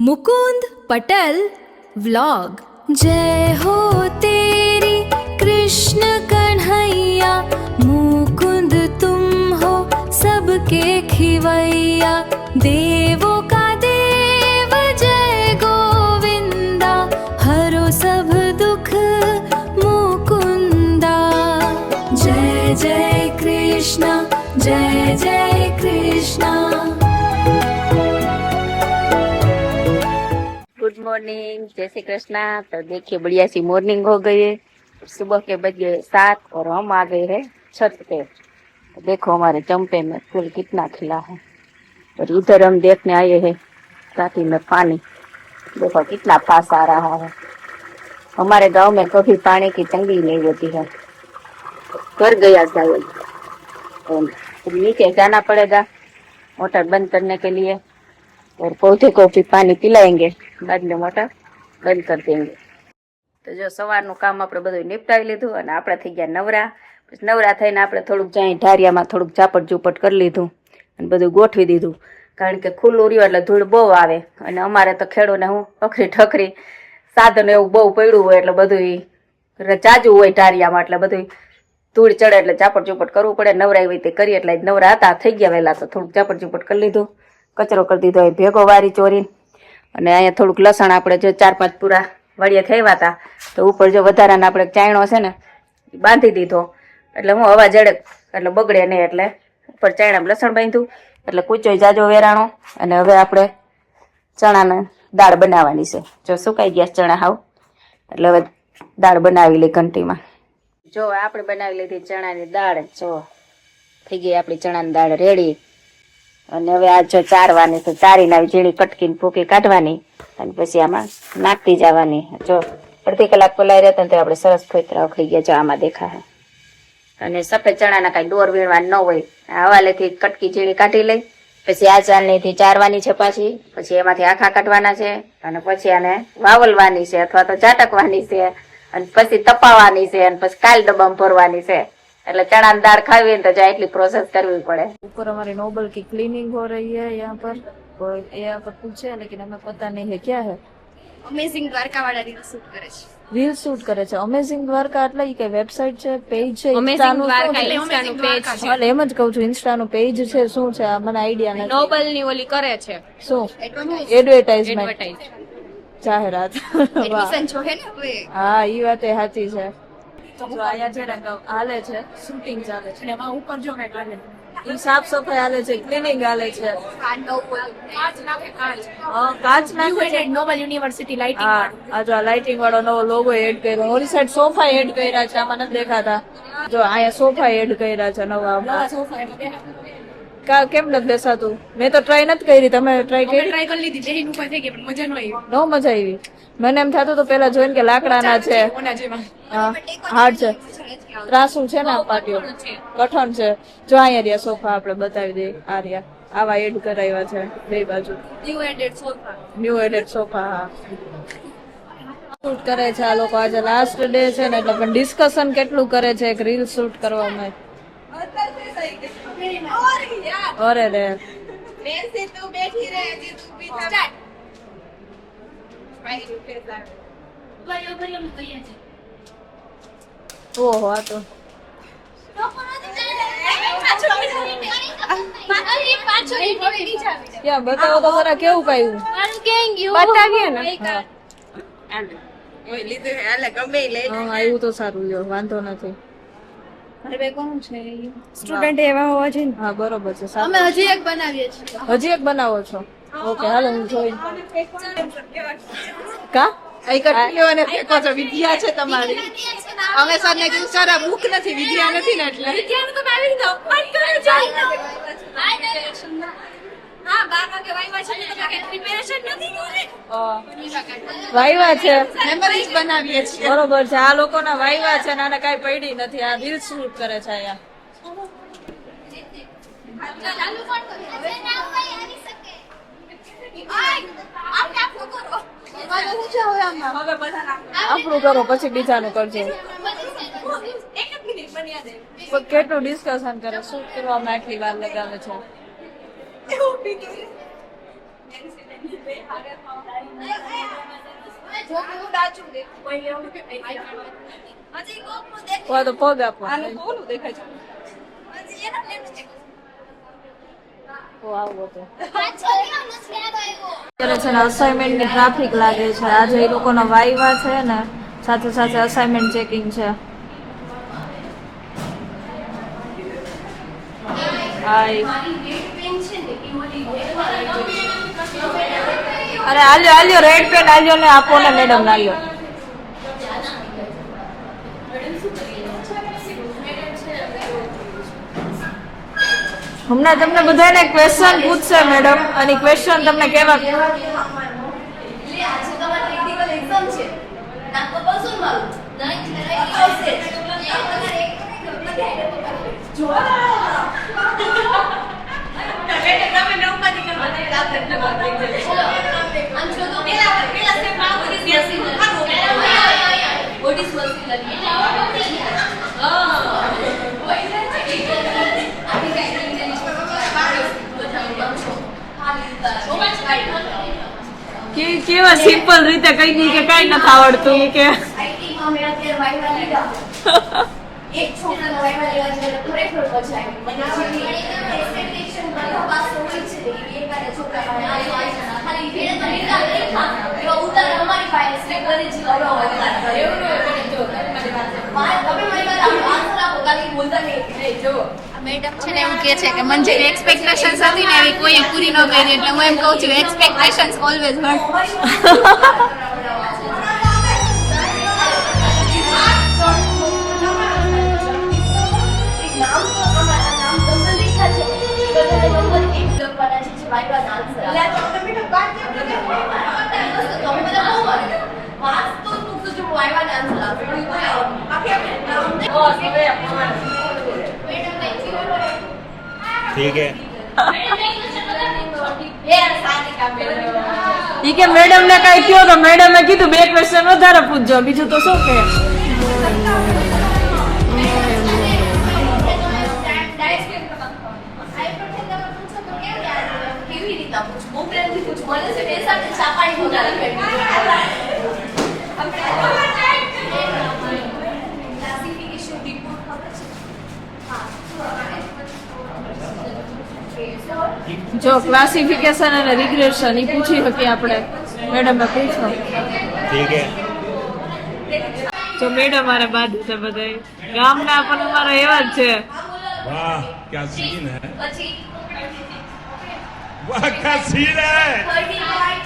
Mukund Patel vlog. जय हो तेरी कृष्ण कन्हैया, मुकुंद तुम हो सबके खिवैया। देवों का देव जय गोविंदा, हरो सब दुख मुकुंदा। जय जय कृष्णा, जय जय कृष्णा। गुड मॉर्निंग, जय श्री कृष्णा। तो देखिए बढ़िया सी मॉर्निंग हो गई है। सुबह के बज गए 7 और हम आ गए हैं छत पे। तो देखो हमारे चंपे में फूल कितना खिला है। और इधर हम देखने आए हैं टाटी में पानी, देखो कितना पास आ रहा है। हमारे गांव में कभी पानी की तंगी नहीं होती है। कर गया शायद, तो नीचे जाना पड़ेगा मोटर बंद करने के लिए, और पौधे को भी पानी पिलाएंगे, बाद में मोटर બંધ કરી દેंगे। તો જો સવારનું કામ આપણે બધું નિપટાવી લીધું અને આપણે થઈ ગયા નવરા। પછી નવરા થઈને આપણે થોડુંક જાય ઢારિયામાં થોડુંક ઝાપટ ઝૂપટ કરી લીધું અને બધું ગોઠવી દીધું, કારણ કે ખુલ્લું રહ્યું એટલે ધૂળ બહુ આવે। અને અમારે તો ખેડૂને હું અખરી ઠખરી સાધન એવું બહુ પડ્યું હોય એટલે બધું જાજુ હોય ઢારિયામાં, એટલે બધું ધૂળ ચડે એટલે ઝાપટ ઝૂપટ કરવું પડે। નવરાઈ હોય તે કરીએ એટલે નવરા હતા, થઈ ગયા વહેલા તો થોડુંક ઝાપટ ઝૂપટ કરી લીધું, કચરો કરી દીધો એ ભેગો વારી ચોરી। અને અહીંયા થોડુંક લસણ આપણે જો 4-5 પૂરા વળિયા થયા હતા, તો ઉપર જો વધારાના આપણે ચાયણો છે ને બાંધી દીધો, એટલે હું હવા જડે એટલે બગડે નહીં, એટલે ઉપર ચાયણામાં લસણ બાંધ્યું એટલે કૂચોય જાજો વેરાણો। અને હવે આપણે ચણાની દાળ બનાવવાની છે। જો સુકાઈ ગયા ચણા હાવ, એટલે હવે દાળ બનાવી લઈ ઘંટીમાં। જો આપણે બનાવી લીધી ચણાની દાળ, જો થઈ ગઈ આપણી ચણાની દાળ રેડી। અને હવે આ જો ચારવાની તો ચારીને આવી ઝીણી કટકીને ભૂકી કાઢવાની અને પછી આમાં નાખતી જવાની। જો અડધી કલાક પલાઈ રહેતા તો આપણે સરસ ફોતરા ઉખડી ગયા, જો આમાં દેખાય। અને સફેદ ચણાના કાંઈ ડોર વીણવા ન હોય, હવાલેથી કટકી ઝીણી કાઢી લઈ, પછી આ ચાલણીથી ચારવાની છે પાછી, પછી એમાંથી આખા કાઢવાના છે અને પછી આને વાવલવાની છે અથવા તો ઝાટકવાની છે અને પછી તપાવવાની છે અને પછી કાલ ડબ્બામાં ભરવાની છે। એટલે चना दाल खावी तो जो इतनी प्रोसेस करवी पड़े। ऊपर हमारी नोबल की क्लीनिंग हो रही है यहाँ पर, और यहाँ पर कुछ है लेकिन हमें पता नहीं है क्या है। અમેઝિંગ દ્વારકા વાળા રીલ શૂટ કરે છે, રીલ શૂટ કરે છે। અમેઝિંગ દ્વારકા એટલે ઈ કઈ વેબસાઇટ છે, પેજ છે? અમેઝિંગ દ્વારકા ઇન્સ્ટાનું પેજ છે। એટલે એમ જ કહું છું, ઇન્સ્ટાનું પેજ છે, શું છે મને આઈડિયા નથી। નોબલ ની ઓલી કરે છે શું એડવર્ટાઇઝમેન્ટ, જાહેરાત। એડમિશન જો હે ને હવે હા ઈ વાત એ સાચી છે। જો અહીંયા છે ને હાલે છે, શૂટિંગ ચાલે છે, અને એમાં ઉપર જો કઈ હાલે ઈ સાફ સફાઈ હાલે છે, ક્લીનિંગ હાલે છે। આ નવું કાચ નાખે કાચ, કાચ નાખે છે। નોબલ યુનિવર્સિટી લાઇટિંગ હા વાળું, આ જો લાઇટિંગ વાળો નવો લોગો એડ કર્યો, ઓલી સાઈડ સોફા એડ કર્યા છે, આમાં નથી દેખાતા। જો અહીંયા સોફા એડ કર્યા છે નવા। નવા સોફા એટલે કેમ નથી બેસાતું? મેં તો ટ્રાય નથી કરી, તમે ટ્રાય કરી? ટ્રાય કરી લીધી, બેહીન ઉપર થઈ ગઈ પણ મજા ન આવી, નો મજા આવી। મને એમ થતું તો પેલા જોઈને કે લાકડાના છે, કોના જેવા હાર્ડ છે, ત્રાસુ છે ને પાટીઓ, કઠણ છે। જો અહીંયા રહ્યા સોફા આપણે બતાવી દઈએ, આ રહ્યા આવા એડ કરાવ્યા છે બે બાજુ, new added sofa, new added sofa. હા શૂટ કરે છે આ લોકો, આજે લાસ્ટ ડે છે ને એટલે પણ ડિસ્કશન કેટલું કરે છે એક રીલ શૂટ કરવામાં। અરે રે બેસી તું બેઠી રહે, હજી તું બી સ્ટાર્ટ ઓહો આ તો ક્યાં બતાવો તો જરા કેવું કાયું બતાવીએ ને। હા આવ્યું તો સારું, લ્યો વાંધો નથી। સ્ટુડન્ટ એવા હોવા જોઈએ। હા બરોબર છે, અમે હજી એક બનાવીએ છીએ, હજી એક બનાવો છો? ઓકે હાલો હું જોઈ કા કટલીઓને ફેંકો છો, વિદ્યા છે તમારી। અમે સરને કીધું સર આ બુક નથી, વિદ્યા નથી ને એટલે વિદ્યાનું તમે આવી રીતે અપમાન કરો છો। હા 12 વાગે વાયવા છે, તમે કઈ પ્રિપેરેશન નથી કરી? વાયવા છે, મેમરીઝ બનાવીએ છીએ। બરોબર છે। આ લોકોના વાયવા છે ને આને કાંઈ પડી નથી, આ રીલ શૂટ કરે છે અહીંયા। ચાલુ કોણ કરે? હવે ના હોય આવી શકે, આપ આપો કરો, મારે શું છે હવે આમાં? હવે બધા આપણું કરો પછી બીજાનું કરજો। એક જ મિનિટ બન્યા દે, કેટલું ડિસ્કશન કરે, શૂટ કરવામાં આટલી વાર લગાવે છે। વા તો પગ આપો આનું ઓલું દેખાય છે. અત્યારે છે ને અસાઇનમેન્ટ ની ટ્રાફિક લાગે છે. આજે એ લોકોનો વાઈવા છે ને સાથે સાથે અસાઇનમેન્ટ ચેકિંગ છે. હાય અરે આલ્યો આલ્યો રેડ પેન આલ્યો ને આપો ને મેડમ ને આલ્યો. હમણાં તમને બધાને ક્વેશ્ચન પૂછશે મેડમ અને ક્વેશ્ચન તમને કેવા કેવા સિમ્પલ રીતે કઈ દી કે કઈ નથી આવડતું ઈ કે એક છોકરાનો વાયવા લેવા છે તો ખરેખર મજા આવી. મને એક્સપેક્ટેશન બધા પાસે હોય છે એ એકાદા છોકરા ખાલી ભેડે તો નિકાલ દેખા એવો ઉતાર અમારી પાસે છે કરે છે હવે ઉતાર કરે એવું જો તમે મારી વાત આન્સર આપો ખાલી બોલતા નહીં જો મેડમ છે ને એવું કહે છે કે મને જે એક્સપેક્ટેશન્સ હતી ને એવી કોઈએ પૂરી ન કરી એટલે હું એમ કહું છું એક્સપેક્ટેશન્સ ઓલવેઝ હર્ટ. ठीक है ઈ કે મેડમ ને કઈ કયો તો મેડમે કીધું 2 ક્વેશ્ચન વધારે પૂછજો બીજું તો શું કે કેવી રીતના પૂછું બહુ પ્રેમથી પૂછું મને છે બે સાથે ચાપાડી બોલાવે ક્લાસિફિકેશન રિપોર્ટ ખબર છે જો ક્લાસિફિકેશન અને રિગ્રેશન ઈ પૂછી હતી આપણે મેડમે પૂછો ठीक है તો મેડમ મારા બાદ છે બધાય ગામના પણ અમારા એવા જ છે वाह क्या सीन है પછી वाह क्या सीन है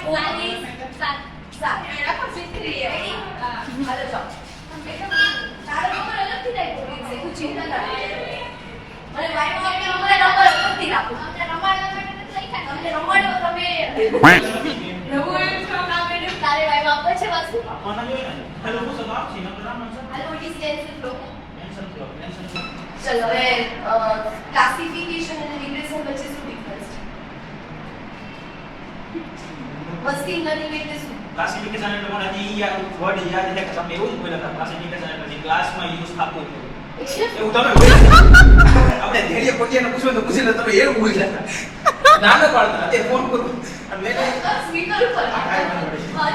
35 સાત મેરા પર ફિક્રી હે હાલો જાઓ તારો નંબર અલગથી રાખો છે તું ચિંતા ના મને વાઈફ આપને નંબર અલગથી રાખો તમને નંબર નથી લખ્યા તમને નંબર તમે તારે વાઈફ આપો છે વસ્તુ હાલો ઇટ ઇઝ ચલો હવે ક્લાસિફિકેશન અને રિગ્રેશન વચ્ચે શું ડિફરન્સ છે મસ્તી લર્નિંગ એટલે શું ક્લાસિફિકેશન એટલે મને હજી યાદ વર્ડ યાદ છે કે તમે એવું જ બોલ્યા હતા ક્લાસિફિકેશન એટલે જે ક્લાસમાં યુઝ થતું હતું એવું તમે આપણે ધૈર્ય પોતિયાને પૂછવું તો પૂછીને તમે એવું બોલ્યા હતા નાના પાડતા તે ફોન કરું અને મેં સ્પીકર ઉપર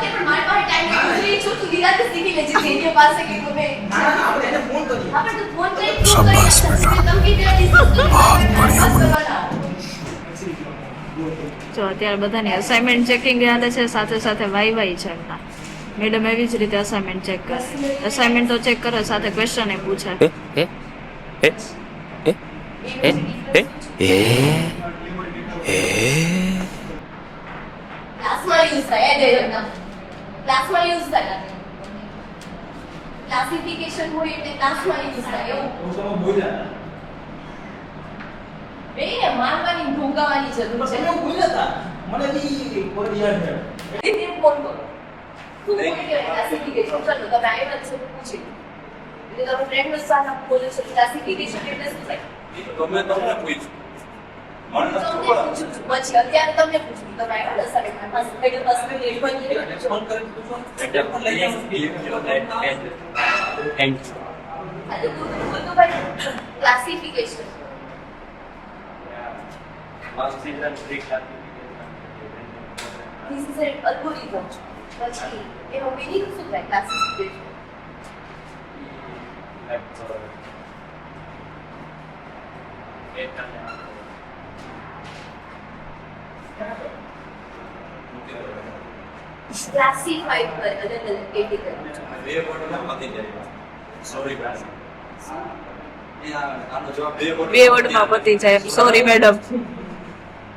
તે પણ મારી પાસે ટાઈમ નથી છું તું નિરાતે શીખી લેજે જેની પાસે કે તમે ના આપણે એને ફોન કર્યો આપણે તો ફોન કરી શાબાશ બેટા તમે કીધું ડિસ્કસ જો અત્યારે બધાની અસાઇનમેન્ટ ચેકિંગ હાલે છે સાથે સાથે વાઈ છે એમના મેડમ એવી જ રીતે અસાઇનમેન્ટ ચેક કરે અસાઇનમેન્ટ તો ચેક કરે સાથે ક્વેશ્ચન એ પૂછે ક્લાસમાં યુઝ થાય દે ના ક્લાસમાં યુઝ થાય ક્લાસિફિકેશન હોય એટલે ક્લાસમાં યુઝ થાય એવું હું તમે બોલ્યા બેને મારવાની ઢોંગાવાની જરૂર છે તમે એવું બોલ્યા હતા મને બી વર્ડ યાદ છે તે ફોન કરો તું બોલે કે ક્લાસિફિકેશન ચલો તમે આવ્યા છો પૂછી એટલે તમે ફ્રેન્ડ સાથે બોલો છો ક્લાસિફિકેશન એટલે શું થાય તમે તમને પૂછ્યું મને તમને પૂછું છું પછી અત્યારે તમને પૂછું તમે આવ્યા દસ સાડે પાંચ એટલે બસ મિનિટ બની ફોન કરી પૂછો પણ લઈ આ તો બધું ભાઈ classification this is an algorithm. પછી એનો meaning શું થાય classification? It's classified by other category. બે વર્ડમાં પતી જાય. સોરી મેडम.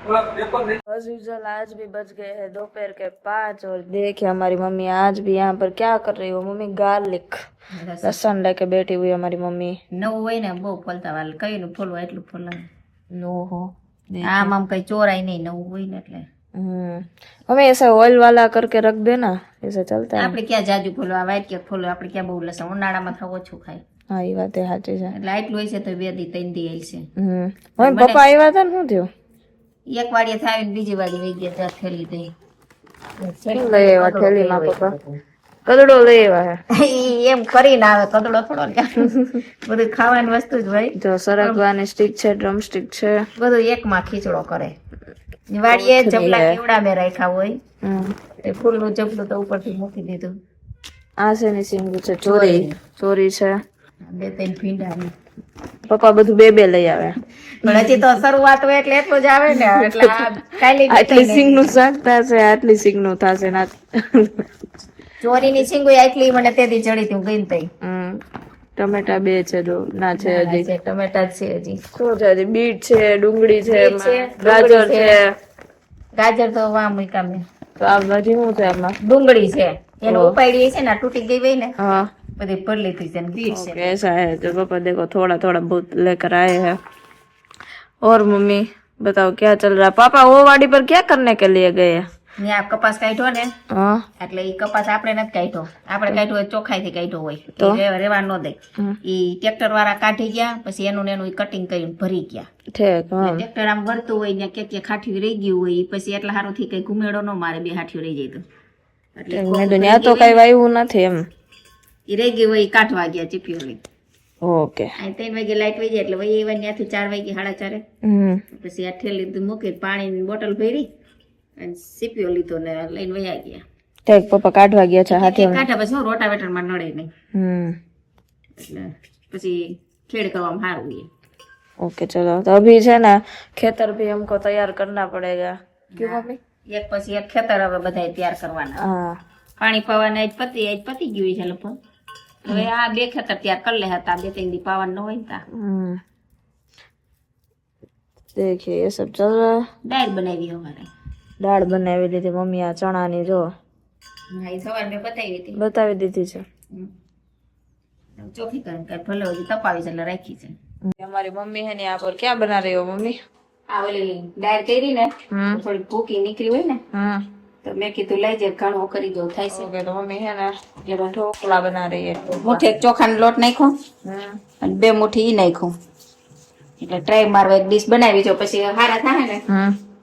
बस यूजुअल आज भी बज गए हैं दोपहर के 5 और देखिए हमारी मम्मी आज भी यहाँ पर क्या कर रही हो मम्मी गार्लिक लहसुन लेके बैठी हुई है हमारी मम्मी. નવું હોય ને બહુ ફોલતા વાલ કયું નું ફોલવા એટલું ફોલાય. नो हो આમ કઈ ચોરાય નહીં નવું હોય ને એટલે मम्मी ऐसा ऑयल वाला करके रख देना ऐसे चलता है. આપણે ક્યાં જાજુ ફોલવા વાઈટ કેક ફોલવા આપણે ક્યાં બહુ લસણ ઉનાળામાં થાવ ઓછું ખાય हाँ ये बात है साची है. એટલે આટલું હોય છે તો 2 દી 3 દી આઈ છે. मम्मी पप्पा આવ્યા હતા ને શું થયું એક વાડીએ થાય ને બીજી વાડી વહી ગયા ત્યાં થેલી દઈ શું લઈ આવ્યા થેલીમાં પપ્પા કદડો લઈ આવ્યા હે એમ કરીને આવે કદડો થોડો બધું ખાવાની વસ્તુ જ હોય જો સરગવાની સ્ટીક છે ડ્રમ સ્ટીક છે બધું એકમાં ખીચડો કરે વાડીએ જબલા કેવડા મેં રાખ્યા હોય એ ફૂલનું જબલું તો ઉપરથી મૂકી દીધું. આ છે ની સિંગુ છે ચોરી ચોરી છે 2-3 ભીંડા પપ્પા બધું બે લઈ આવે પણ હજી તો શરૂઆત હોય એટલે એટલું જ આવે ને એટલે કાલી આટલી સિંગ નું શાક થશે આટલી સિંગ નું થશે ના ચોરીની સિંગુઈ આટલી મને તેથી ચડી હતી હું ગઈ તઈ. ટમેટા 2 છે જો ના છે હજી ટમેટા જ છે હજી શું છે હજી બીટ છે ડુંગળી છે બીટ છે, ગાજર ડુંગળી છે ગાજર તો વા મૂકા મેં તો આ બધી શું છે આમાં ડુંગળી છે એનો ઉપાડી છે ને તૂટી ગઈ હોય ને हाँ બધી ભરી લીધી છે ને બીટ છે. ऐसा है तो पापा देखो थोड़ा थोड़ा बहुत लेकर आए हैं और मम्मी बताओ क्या चल रहा है पापा वो वाड़ी पर क्या करने के लिए गए ત્યાં કપાસ કાઢ્યો ને हाँ એટલે ઈ કપાસ આપણે નથી કાઢ્યો આપણે કાઢ્યો હોય ચોખાઈ થી કાઢ્યો હોય તો? ઈ રેવા ન દે ઈ ટ્રેક્ટર વાળા કાઢી ગયા પછી એનું ને એનું કટિંગ કરીને ભરી ગયા. ठीक हाँ ટ્રેક્ટર આમ વળતું હોય ને કે ખાઠી રહી ગયું હોય ઈ પછી એટલા હારું થી કઈ ઘુમેડો ન મારે બે હાઠીઓ રહી જાય તો એટલે મેં દુનિયા તો કઈ વાયું નથી એમ ઈ રહી ગયું હોય ઈ કાઢવા ગયા ચીપીઓ લઈ ઓકે અહીં 3 વાગે લાઈટ વહી જાય એટલે વહી એવા ત્યાંથી 4 વાગે 4:30 પછી આ ઠેલી મૂકી પાણીની બોટલ ભરી અને સીપીઓ લીધો ને લઈને વયા ગયા. ઠીક પપ્પા કાઢવા ગયા છે હાથે કાઢા પછી હું રોટાવેટર માં નડે નહીં એટલે પછી ખેડ કરવામાં સારું હોય. ओके चलो तो अभी है ना खेतर भी हमको तैयार करना पड़ेगा क्यों मम्मी એક પછી એક ખેતર હવે બધા તૈયાર કરવાના हाँ પાણી પાવાના આજ પતી ગયું છે લગભગ હવે આ 2 ખેતર તૈયાર કરી લે હતા 2-3 દી પાવાનું ન હોય ને તા देखिए ये सब चल रहा है દાળ બનાવી અમારે दाल बनावी लीधी मम्मी आ चना नी जो હા એ સવાર મેં બતાવી હતી बतावी दीदी છે ચોખ્ખી કરીને કાંઈ ભલે હજી તપાવી છે એટલે રાખી છે. हमारी मम्मी है यहाँ पर क्या बना रही हो मम्मी આ ઓલી દાળ કરી ને થોડી ભૂકી નીકળી હોય ને તો મેં કીધું લઈ જાય ઘણું કરી દઉં થાય છે. ओके तो मम्मी है ना ये ढोकला बना रही है મુઠ્ઠી એક ચોખાનો લોટ નાખ્યો અને 2 મુઠ્ઠી ઈ નાખ્યું એટલે ટ્રાય મારવા એક ડીશ બનાવી જો પછી હારા થાય ને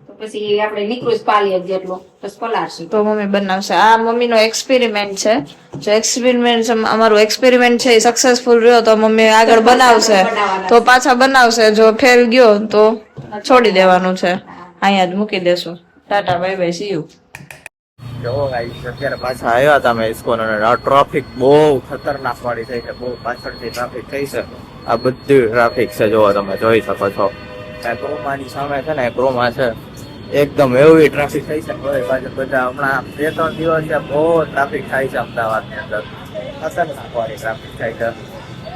તો પછી આપણે નીકળું જ પાલીએ જેટલું પછી પલાળશું. તો મમ્મી બનાવશે આ મમ્મીનો એક્સપેરિમેન્ટ છે જો એક્સપેરિમેન્ટ અમારું એક્સપેરિમેન્ટ છે એ સક્સેસફુલ રહ્યો તો મમ્મી આગળ બનાવશે તો પાછા બનાવશે જો ફેલ ગયો તો છોડી દેવાનું છે અહીંયા જ મૂકી દેશું Tata bye bye see you જો ગાઈસ અત્યારે પાછા આવ્યા હતા મેં ઇસ્કોન અને આ ટ્રાફિક બહુ ખતરનાક વાળી થઈ છે બહુ પાછળથી ટ્રાફિક થઈ છે આ બધી ટ્રાફિક છે જો તમે જોઈ શકો છો આ ક્રોમાની સામે છે ને ક્રોમા છે એકદમ એવી ટ્રાફિક થઈ છે કોઈ પાછળ બધા હમણાં 2-3 દિવસ છે બહુ ટ્રાફિક થાય છે અમદાવાદની અંદર ખતરનાક વાળી ટ્રાફિક થાય છે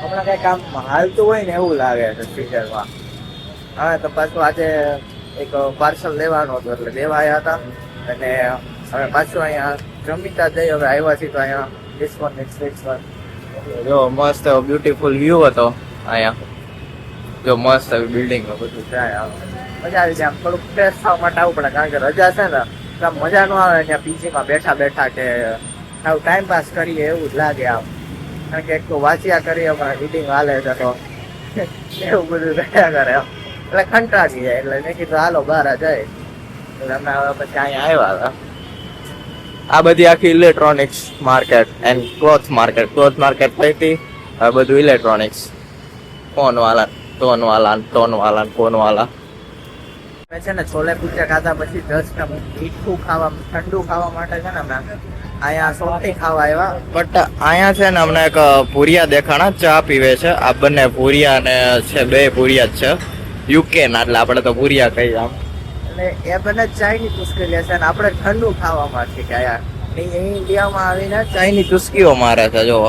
હમણાં કઈ કામ હાલતું હોય ને એવું લાગે છે સિઝનમાં હા તો પાછું આજે એક પાર્સલ લેવાનું હતું એટલે લેવા આવ્યા હતા અને હવે પાછું અહીંયા જમીતા જઈ હવે આવ્યા છીએ તો અહીંયા ડિસ્કોની સ્ટ્રીટ પર જો મસ્ત બ્યુટીફુલ વ્યૂ હતો અહીંયા જો મસ્ત બિલ્ડિંગ બધું જાય મજા આવી જાય આમ થોડુંક ફ્રેશ થવા માટે આવવું પડે કારણ કે રજા છે ને તો આમ મજા ન આવે ત્યાં પીજીમાં બેઠા બેઠા કે આવું ટાઈમ પાસ કરીએ એવું જ લાગે આમ કારણ કે એક તો વાંચ્યા કરીએ અમારે રીડિંગ હાલે છે તો એવું બધું રહ્યા કરે એટલે કંટાળી જાય એટલે મેં કીધું હાલો બહાર જાય એટલે અમે હવે પછી અહીંયા આવ્યા હતા આ બધી આખી electronics market and cloth market થઈ હતી હવે બધું ઇલેક્ટ્રોનિક્સ ફોન વાળા ટોન વાળા મેં છે ને છોલે કુલચા ખાધા પછી જસ્ટ મીઠું ખાવા ઠંડુ ખાવા માટે છે ને અમે અહીંયા સોફ્ટી ખાવા આવ્યા. બટ અહીંયા છે ને અમને એક ભૂરિયા દેખાણા ચા પીવે છે. આ બંને ભૂરિયા ને છે, બે ભૂરિયા જ છે યુકે ના, એટલે આપણે તો ભૂરિયા કહીએ આમ. એટલે એ બંને ચાયની ચુસ્કી લે છે ને આપણે ઠંડુ ખાવામાં છે કે ઇન્ડિયામાં આવીને ચાયની ચુસ્કીઓ મારે છે. જો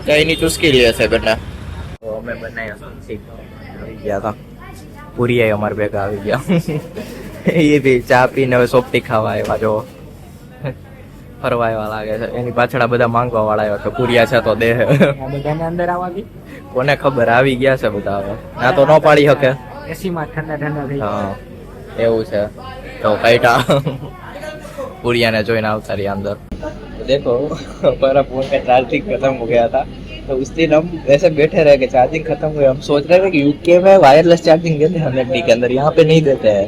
ચાયની ચુસ્કી લે છે બંને. તો અમે બનાવ્યા આવી ગયા હતા. પૂરી અમારે ભેગા આવી ગયા. એ બી ચા પીને હવે સોફ્ટી ખાવા આવ્યા. જો ફરવા આવ્યા લાગે છે. એની પાછળ બધા માંગવા વાળા આવ્યા કે પૂરિયા છે તો દે. બધાને અંદર આવવા કોને ખબર, આવી ગયા છે બધા. હવે ના તો ન પાડી શકે. એસીમાં ઠંડા ઠંડા થઈ. હા એવું છે. તો કઈટા પૂરિયાને જોઈને આવતા રહ્યા अंदर. देखो हमारा फोन का चार्जिंग खत्म हो गया था, तो उस दिन हम ऐसे बैठे रहे कि चार्जिंग खत्म हुई. हम सोच रहे थे कि यूके में वायरलेस चार्जिंग देते हैं 100 के अंदर, यहाँ पे नहीं देते हैं.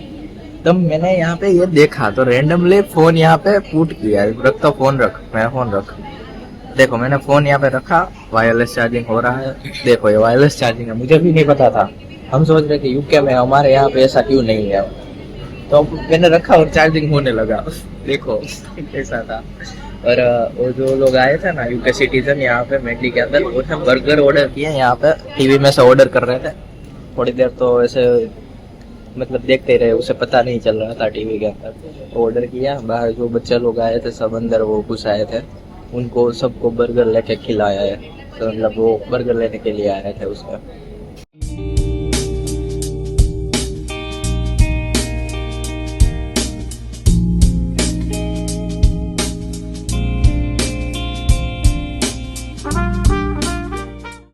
तब मैंने यहाँ पे ये देखा तो रेंडमली फोन यहाँ पे पुट किया. रख तो फोन रख, मैं फोन रख. देखो मैंने फोन यहाँ पे रखा, वायरलेस चार्जिंग हो रहा है. देखो ये वायरलेस चार्जिंग है, मुझे भी नहीं पता था. हम सोच रहे कि यूके में हमारे यहाँ पे ऐसा क्यों नहीं है. तो मैंने रखा और चार्जिंग होने लगा. देखो ऐसा था. और वो जो लोग आए थे ना यूके सिटीजन यहाँ पे मेटली के अंदर, वो बर्गर ऑर्डर किए यहाँ पे. टीवी में से ऑर्डर कर रहे थे. थोड़ी देर तो ऐसे मतलब देखते रहे, उसे पता नहीं चल रहा था टीवी के अंदर. ऑर्डर किया, बाहर जो बच्चे लोग आए थे सब अंदर वो घुस आए थे. उनको सबको बर्गर लेके खिलाया है. तो मतलब वो बर्गर लेने के लिए आए थे उसमें.